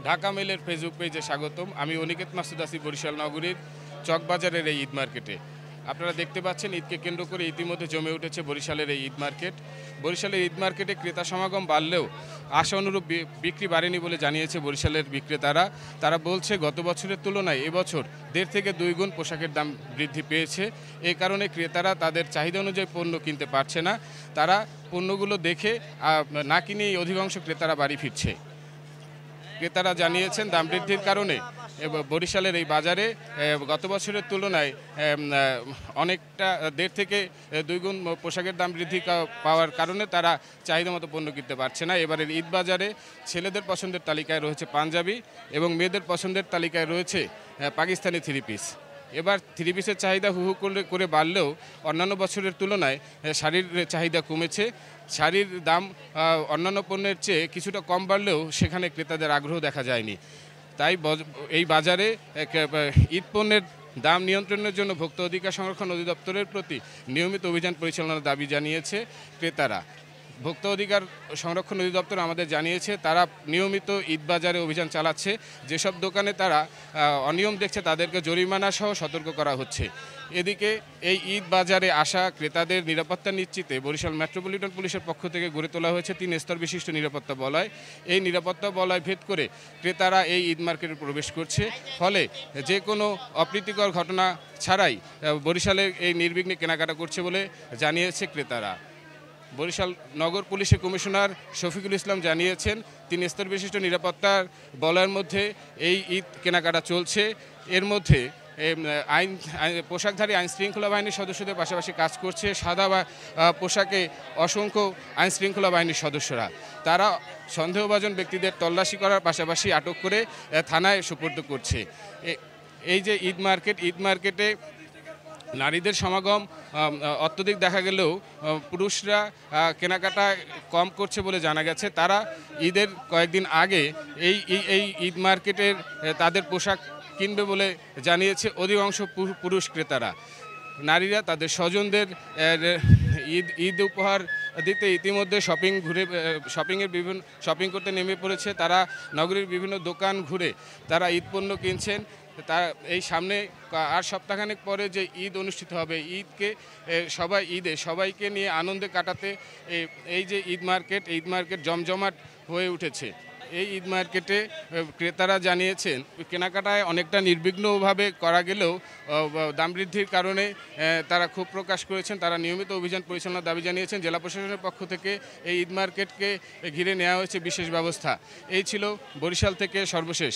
Dhaka মেলের Facebook পেজে স্বাগতম। আমি অনিকেত মাসুদ আছি বরিশাল নগরীর চকবাজারের এই ঈদ মার্কেটে। আপনারা দেখতে পাচ্ছেন ঈদকে কেন্দ্র করে ইতিমধ্যে জমে উঠেছে বরিশালের এই ঈদ মার্কেট। বরিশালের ঈদ মার্কেটে ক্রেতা সমাগম বাড়লেও আশা অনুরূপ বিক্রি বাড়েনি বলে জানিয়েছে বরিশালের বিক্রেতারা। তারা বলছে গত বছরের তুলনায় এবছর 1.5 থেকে 2 গুণ পোশাকের দাম বৃদ্ধি পেয়েছে। এই কারণে ক্রেতারা তাদের চাহিদা অনুযায়ী পণ্য কিনতে পারছে না। তারা পণ্যগুলো দেখে না কিনেই অধিকাংশ ক্রেতারা বাড়ি ফিরছে। ক্রেতারা জানিয়েছেন দাম বৃদ্ধির কারণে বরিশালের এই বাজারে গত বছরের তুলনায় অনেকটা 1.5 থেকে 2 গুণ পোশাকের দাম বৃদ্ধি পাওয়ার কারণে তারা চাহিদা মতো পণ্য কিনতে পারছে না। এবারের ঈদ বাজারে ছেলেদের পছন্দের তালিকায় রয়েছে পাঞ্জাবি এবং মেয়েদের পছন্দের তালিকায় রয়েছে পাকিস্তানি থ্রি পিস। এবার থ্রি পিসের চাহিদা হু হু করে বাড়লেও অন্যান্য বছরের তুলনায় শাড়ির চাহিদা কমেছে। শাড়ির দাম অন্যান্য পণ্যের চেয়ে কিছুটা কম বাড়লেও সেখানে ক্রেতাদের আগ্রহ দেখা যায়নি। তাই এই বাজারে ঈদ পণ্যের দাম নিয়ন্ত্রণের জন্য ভোক্তা অধিকার সংরক্ষণ অধিদপ্তরের প্রতি নিয়মিত অভিযান পরিচালনার দাবি জানিয়েছে ক্রেতারা। ভোক্তা অধিকার সংরক্ষণ অধিদপ্তর আমাদের জানিয়েছে তারা নিয়মিত ঈদ বাজারে অভিযান চালাচ্ছে। যেসব দোকানে তারা অনিয়ম দেখছে তাদেরকে জরিমানা সহ সতর্ক করা হচ্ছে। এদিকে এই ঈদ বাজারে আসা ক্রেতাদের নিরাপত্তা নিশ্চিতে বরিশাল মেট্রোপলিটন পুলিশের পক্ষ থেকে গড়ে তোলা হয়েছে 3 স্তর বিশিষ্ট নিরাপত্তা বলয়। এই নিরাপত্তা বলয় ভেদ করে ক্রেতারা এই ঈদ মার্কেটে প্রবেশ করছে। ফলে যে কোনো অপ্রীতিকর ঘটনা ছাড়াই বরিশালের এই নির্বিঘ্নে কেনাকাটা করছে বলে জানিয়েছে ক্রেতারা। বরিশাল নগর পুলিশের কমিশনার শফিকুল ইসলাম জানিয়েছেন 3 স্তর বিশিষ্ট নিরাপত্তার বলয়ের মধ্যে এই ঈদ কেনাকাটা চলছে। এর মধ্যে পোশাকধারী আইন শৃঙ্খলা বাহিনীর সদস্যদের পাশাপাশি কাজ করছে সাদা পোশাকে অসংখ্য আইন শৃঙ্খলা বাহিনীর সদস্যরা। তারা সন্দেহভাজন ব্যক্তিদের তল্লাশি করার পাশাপাশি আটক করে থানায় সোপর্দ করছে। এই যে ঈদ মার্কেটে নারীদের সমাগম অত্যধিক দেখা গেলেও পুরুষরা কেনাকাটা কম করছে বলে জানা গেছে। তারা ঈদের কয়েকদিন আগে এই ঈদ মার্কেটের তাদের পোশাক কিনবে বলে জানিয়েছে অধিকাংশ পুরুষ ক্রেতারা। নারীরা তাদের স্বজনদের ঈদ উপহার দিতে ইতিমধ্যে শপিং করতে নেমে পড়েছে। তারা নগরীর বিভিন্ন দোকান ঘুরে তারা ঈদ পণ্য কিনছেন। তা এই সামনে আর সপ্তাহখানেক পরে যে ঈদ অনুষ্ঠিত হবে, সবাইকে নিয়ে আনন্দে কাটাতে এই যে ঈদ মার্কেট জমজমাট হয়ে উঠেছে। এই ঈদ মার্কেটে ক্রেতারা জানিয়েছেন কেনাকাটায় অনেকটা নির্বিঘ্নভাবে করা গেলেও দাম বৃদ্ধির কারণে তারা ক্ষোভ প্রকাশ করেছেন। তারা নিয়মিত অভিযান পরিচালনার দাবি জানিয়েছেন। জেলা প্রশাসনের পক্ষ থেকে এই ঈদ মার্কেটকে ঘিরে নেওয়া হয়েছে বিশেষ ব্যবস্থা। এই ছিল বরিশাল থেকে সর্বশেষ।